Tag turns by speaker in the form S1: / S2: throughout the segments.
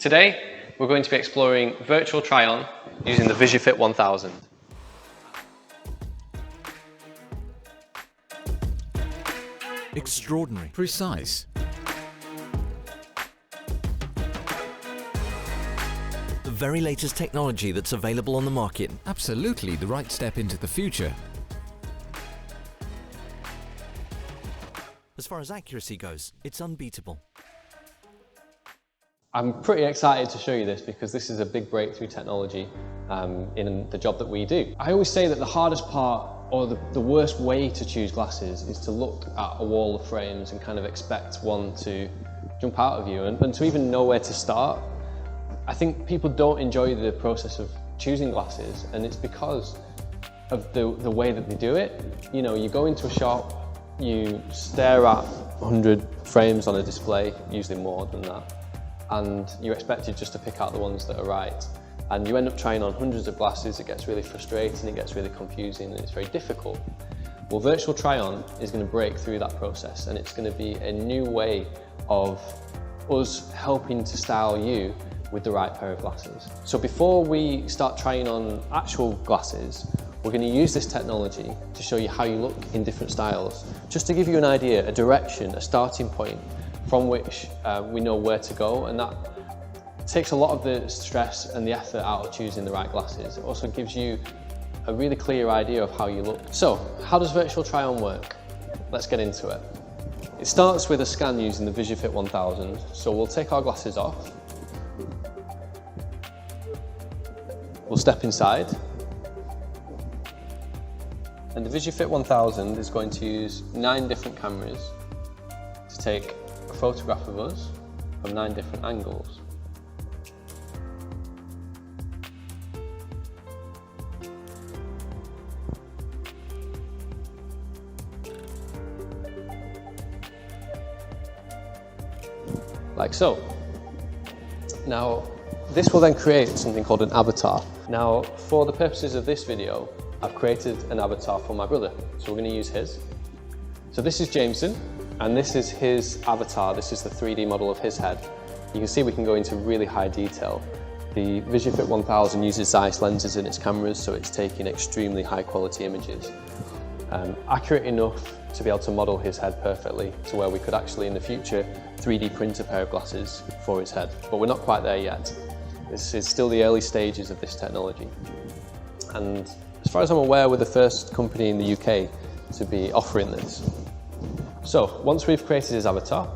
S1: Today, we're going to be exploring virtual try-on using the Visufit 1000.
S2: Extraordinary. Precise. The very latest technology that's available on the market. Absolutely the right step into the future. As far as accuracy goes, it's unbeatable.
S1: I'm pretty excited to show you this because this is a big breakthrough technology in the job that we do. I always say that the hardest part or the worst way to choose glasses is to look at a wall of frames and kind of expect one to jump out of you and to even know where to start. I think people don't enjoy the process of choosing glasses, and it's because of the way that they do it. You know, you go into a shop, you stare at 100 frames on a display, usually more than that, and you're expected just to pick out the ones that are right. And you end up trying on hundreds of glasses. It gets really frustrating, it gets really confusing, and it's very difficult. Well, virtual try-on is going to break through that process, and it's going to be a new way of us helping to style you with the right pair of glasses. So before we start trying on actual glasses, we're going to use this technology to show you how you look in different styles, just to give you an idea, a direction, a starting point from which we know where to go, and that takes a lot of the stress and the effort out of choosing the right glasses. It also gives you a really clear idea of how you look. So, how does virtual try-on work? Let's get into it. It starts with a scan using the Visufit 1000. So we'll take our glasses off. We'll step inside. And the Visufit 1000 is going to use 9 different cameras to take a photograph of us from 9 different angles. Like so. Now, this will then create something called an avatar. Now, for the purposes of this video, I've created an avatar for my brother, so we're going to use his. So this is Jameson, and this is his avatar. This is the 3D model of his head. You can see we can go into really high detail. The Visufit 1000 uses Zeiss lenses in its cameras, so it's taking extremely high quality images. Accurate enough to be able to model his head perfectly to where we could actually in the future 3D print a pair of glasses for his head. But we're not quite there yet. This is still the early stages of this technology. And as far as I'm aware, we're the first company in the UK to be offering this. So once we've created his avatar,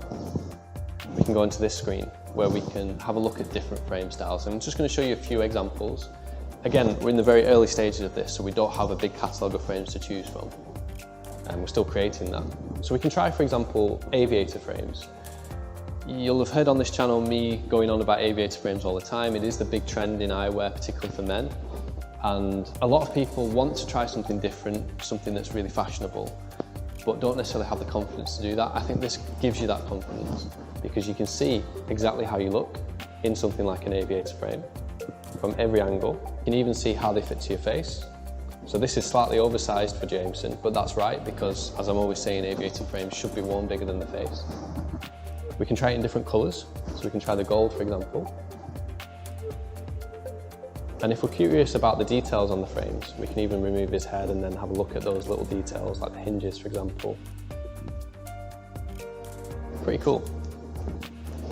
S1: we can go into this screen where we can have a look at different frame styles. I'm just going to show you a few examples. Again, we're in the very early stages of this, so we don't have a big catalogue of frames to choose from. And we're still creating that. So we can try, for example, aviator frames. You'll have heard on this channel me going on about aviator frames all the time. It is the big trend in eyewear, particularly for men. And a lot of people want to try something different, something that's really fashionable, but don't necessarily have the confidence to do that. I think this gives you that confidence because you can see exactly how you look in something like an aviator frame from every angle. You can even see how they fit to your face. So this is slightly oversized for Jameson, but that's right because, as I'm always saying, aviator frames should be worn bigger than the face. We can try it in different colours, so we can try the gold, for example. And if we're curious about the details on the frames, we can even remove his head and then have a look at those little details, like the hinges, for example. Pretty cool.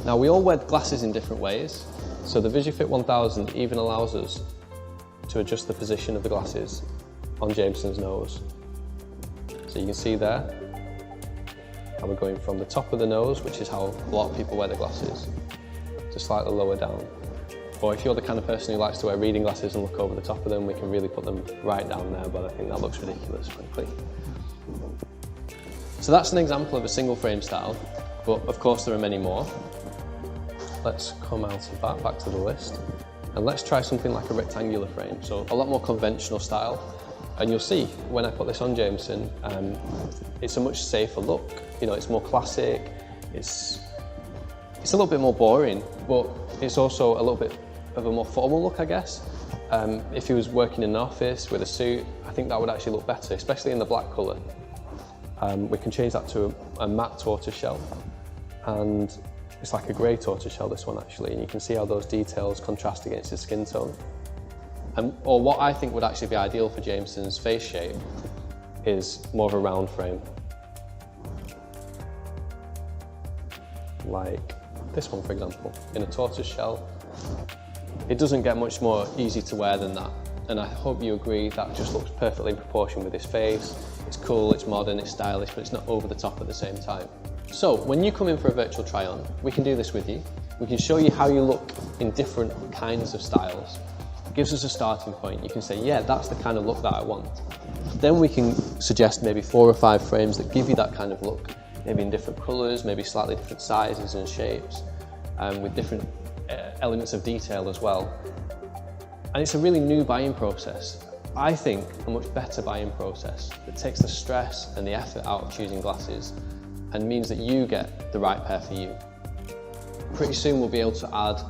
S1: Now, we all wear glasses in different ways, so the Visufit 1000 even allows us to adjust the position of the glasses on Jameson's nose. So you can see there how we're going from the top of the nose, which is how a lot of people wear their glasses, to slightly lower down. Or if you're the kind of person who likes to wear reading glasses and look over the top of them, we can really put them right down there, but I think that looks ridiculous, frankly. So that's an example of a single frame style, but of course there are many more. Let's come out of that, back to the list, and let's try something like a rectangular frame, so a lot more conventional style. And you'll see when I put this on Jameson, it's a much safer look. You know, it's more classic, it's a little bit more boring, but it's also a little bit of a more formal look, I guess. If he was working in an office with a suit, I think that would actually look better, especially in the black colour. We can change that to a matte tortoise shell, and It's like a grey tortoiseshell, this one actually, and you can see how those details contrast against his skin tone. Or what I think would actually be ideal for Jameson's face shape is more of a round frame. Like this one, for example, in a tortoiseshell. It doesn't get much more easy to wear than that. And I hope you agree that just looks perfectly in proportion with his face. It's cool, it's modern, it's stylish, but it's not over the top at the same time. So when you come in for a virtual try-on, we can do this with you. We can show you how you look in different kinds of styles. It gives us a starting point. You can say, yeah, that's the kind of look that I want. Then we can suggest maybe 4 or 5 frames that give you that kind of look, maybe in different colours, maybe slightly different sizes and shapes, with different elements of detail as well. And it's a really new buying process. I think a much better buying process that takes the stress and the effort out of choosing glasses and means that you get the right pair for you. Pretty soon we'll be able to add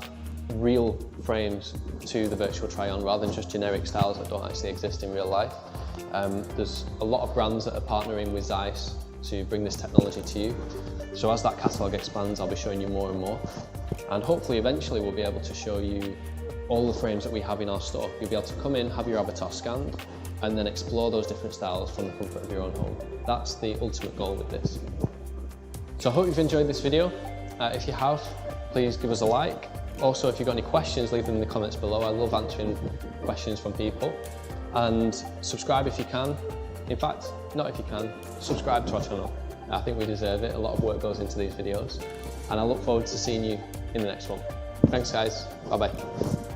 S1: real frames to the virtual try-on rather than just generic styles that don't actually exist in real life. There's a lot of brands that are partnering with Zeiss to bring this technology to you. So as that catalogue expands, I'll be showing you more and more. And hopefully eventually we'll be able to show you all the frames that we have in our store. You'll be able to come in, have your avatar scanned, and then explore those different styles from the comfort of your own home. That's the ultimate goal with this. So I hope you've enjoyed this video. If you have, please give us a like. Also, if you've got any questions, leave them in the comments below. I love answering questions from people. And subscribe if you can. In fact, not if you can, subscribe to our channel. I think we deserve it. A lot of work goes into these videos. And I look forward to seeing you in the next one. Thanks guys, bye bye.